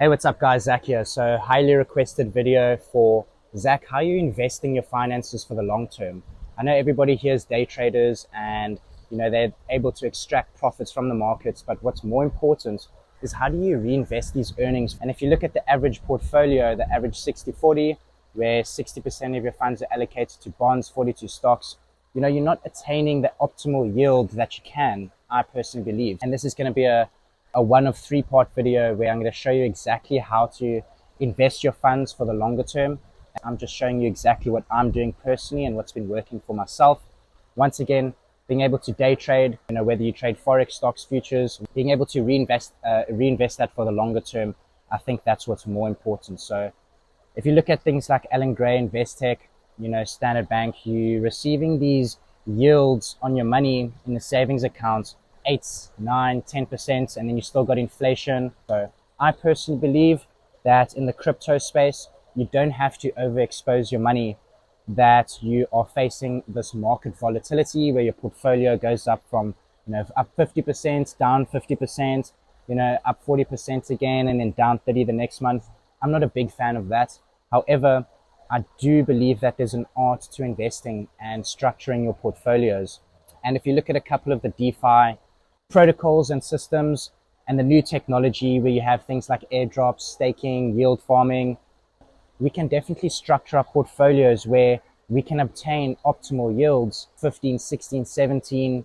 Hey, what's up guys? Zach here. So highly requested video for Zach, how you investing your finances for the long term. I know everybody here is day traders and they're able to extract profits from the markets, but what's more important is how do you reinvest these earnings? And if you look at the average portfolio, the average 60-40, where 60% of your funds are allocated to bonds, 40 to stocks, you're not attaining the optimal yield that you can, I personally believe. And this is going to be a one of three part video where I'm going to show you exactly how to invest your funds for the longer term. I'm just showing you exactly what I'm doing personally and what's been working for myself. Once again, being able to day trade, whether you trade forex, stocks, futures, being able to reinvest that for the longer term, I think that's what's more important. So if you look at things like Alan Gray, Investec, Standard Bank, you're receiving these yields on your money in the savings account, 8, 9, 10%, and then you still got inflation. So I personally believe that in the crypto space, you don't have to overexpose your money, that you are facing this market volatility where your portfolio goes up from, up 50%, down 50%, up 40% again, and then down 30 the next month. I'm not a big fan of that. However, I do believe that there's an art to investing and structuring your portfolios. And if you look at a couple of the DeFi protocols and systems and the new technology where you have things like airdrops, staking, yield farming, we can definitely structure our portfolios where we can obtain optimal yields, 15, 16, 17,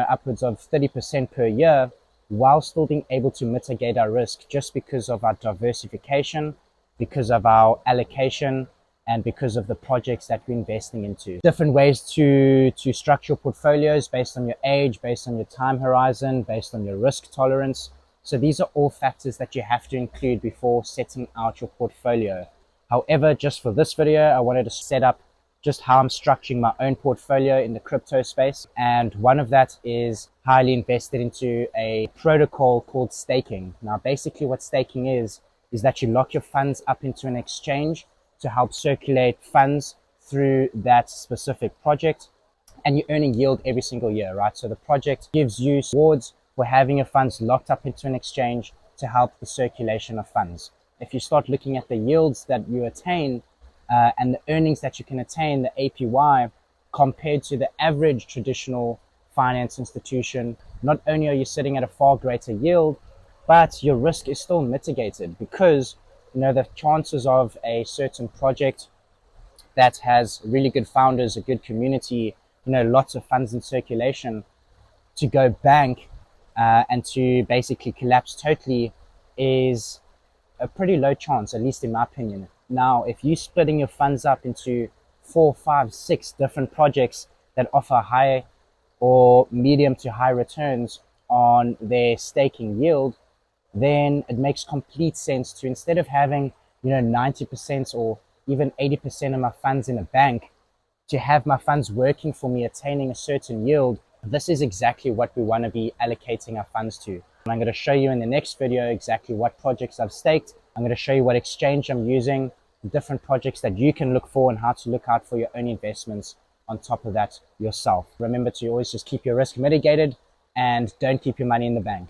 upwards of 30% per year, while still being able to mitigate our risk just because of our diversification, because of our allocation, and because of the projects that we're investing into. Different ways to structure your portfolios based on your age, based on your time horizon, based on your risk tolerance. So these are all factors that you have to include before setting out your portfolio. However, just for this video, I wanted to set up just how I'm structuring my own portfolio in the crypto space. And one of that is highly invested into a protocol called staking. Now, basically what staking is that you lock your funds up into an exchange to help circulate funds through that specific project, and you're earning yield every single year, right? So the project gives you rewards for having your funds locked up into an exchange to help the circulation of funds. If you start looking at the yields that you attain and the earnings that you can attain, the APY, compared to the average traditional finance institution, not only are you sitting at a far greater yield, but your risk is still mitigated because the chances of a certain project that has really good founders, a good community, lots of funds in circulation, to go bank and to basically collapse totally is a pretty low chance, at least in my opinion. Now, if you're splitting your funds up into 4, 5, 6 different projects that offer high or medium to high returns on their staking yield, then it makes complete sense to, instead of having 90% or even 80% of my funds in a bank, to have my funds working for me, attaining a certain yield. This is exactly what we want to be allocating our funds to. And I'm going to show you in the next video exactly what projects I've staked. I'm going to show you what exchange I'm using, different projects that you can look for, and how to look out for your own investments on top of that yourself. Remember to always just keep your risk mitigated and don't keep your money in the bank.